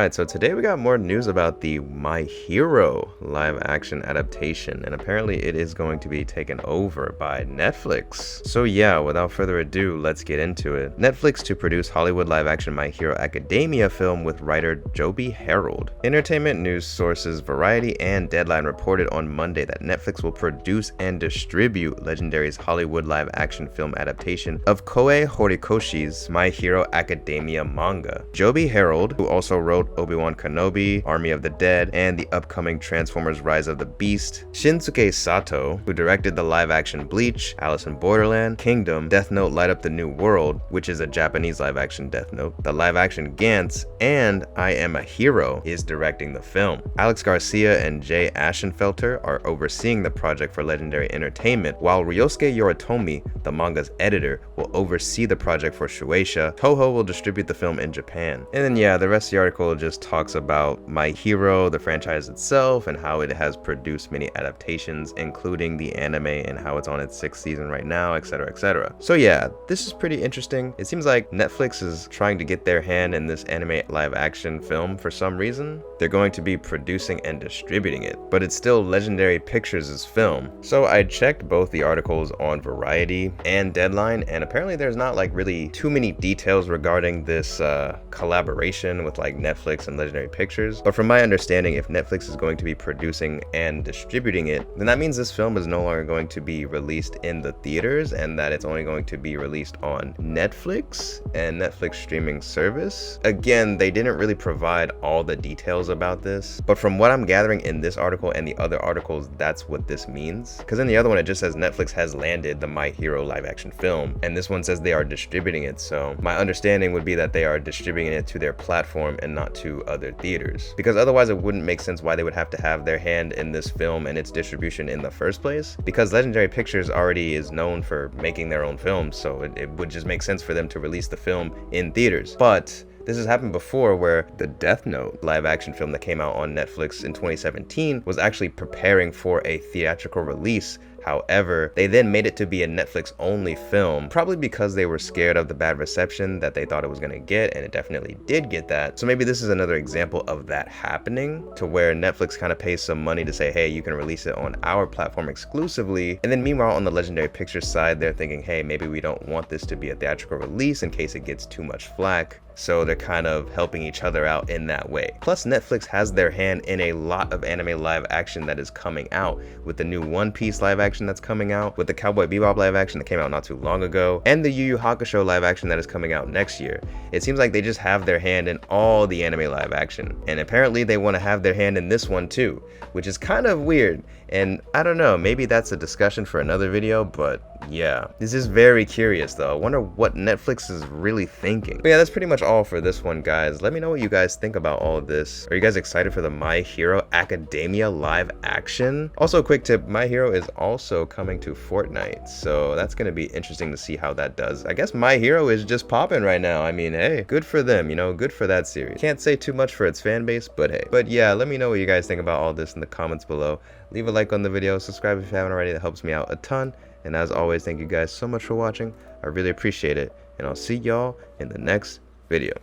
Alright, so today we got more news about the My Hero live action adaptation, and apparently it is going to be taken over by Netflix. So yeah, without further ado, let's get into it. Netflix to produce Hollywood live action My Hero Academia film with writer Joby Harold. Entertainment news sources Variety and Deadline reported on Monday that Netflix will produce and distribute Legendary's Hollywood live action film adaptation of Koei Horikoshi's My Hero Academia manga. Joby Harold, who also wrote Obi-Wan Kenobi, Army of the Dead, and the upcoming Transformers Rise of the Beast, Shinsuke Sato, who directed the live-action Bleach, Alice in Borderland, Kingdom, Death Note Light Up the New World, which is a Japanese live-action Death Note, the live-action Gantz, and I Am a Hero, is directing the film. Alex Garcia and Jay Ashenfelter are overseeing the project for Legendary Entertainment, while Ryosuke Yoritomi, the manga's editor, will oversee the project for Shueisha. Toho will distribute the film in Japan. And then yeah, the rest of the article just talks about My Hero, the franchise itself, and how it has produced many adaptations, including the anime and how it's on its 6th season right now, etc, etc. So yeah, this is pretty interesting. It seems like Netflix is trying to get their hand in this anime live action film for some reason. They're going to be producing and distributing it, but it's still Legendary Pictures' film. So I checked both the articles on Variety and Deadline, and apparently there's not like really too many details regarding this collaboration with like Netflix and Legendary Pictures. But from my understanding, if Netflix is going to be producing and distributing it, then that means this film is no longer going to be released in the theaters, and that it's only going to be released on Netflix and Netflix streaming service. Again, they didn't really provide all the details about this, but from what I'm gathering in this article and the other articles, that's what this means. Because in the other one, it just says Netflix has landed the My Hero live action film, and this one says they are distributing it. So my understanding would be that they are distributing it to their platform and not to other theaters, because otherwise it wouldn't make sense why they would have to have their hand in this film and its distribution in the first place, because Legendary Pictures already is known for making their own films, so it would just make sense for them to release the film in theaters. But this has happened before, where the Death Note live action film that came out on Netflix in 2017 was actually preparing for a theatrical release. However, they then made it to be a Netflix only film, probably because they were scared of the bad reception that they thought it was going to get, and it definitely did get that. So maybe this is another example of that happening, to where Netflix kind of pays some money to say, hey, you can release it on our platform exclusively. And then meanwhile, on the Legendary Pictures side, they're thinking, hey, maybe we don't want this to be a theatrical release in case it gets too much flack. So they're kind of helping each other out in that way. Plus, Netflix has their hand in a lot of anime live action that is coming out, with the new One Piece live action that's coming out, with the Cowboy Bebop live action that came out not too long ago, and the Yu Yu Hakusho live action that is coming out next year. It seems like they just have their hand in all the anime live action, and apparently they want to have their hand in this one too, which is kind of weird. And I don't know, maybe that's a discussion for another video, but yeah, this is very curious though. I wonder what Netflix is really thinking. But yeah, that's pretty much all for this one, guys. Let me know what you guys think about all of this. Are you guys excited for the My Hero Academia live action? Also, a quick tip, My Hero is also coming to Fortnite, so that's going to be interesting to see how that does. I guess My Hero is just popping right now. I mean, hey, good for them, you know, good for that series. Can't say too much for its fan base, but hey. But yeah, let me know what you guys think about all this in the comments below. Leave a like on the video, subscribe if you haven't already, that helps me out a ton. And as always, thank you guys so much for watching. I really appreciate it, and I'll see y'all in the next video.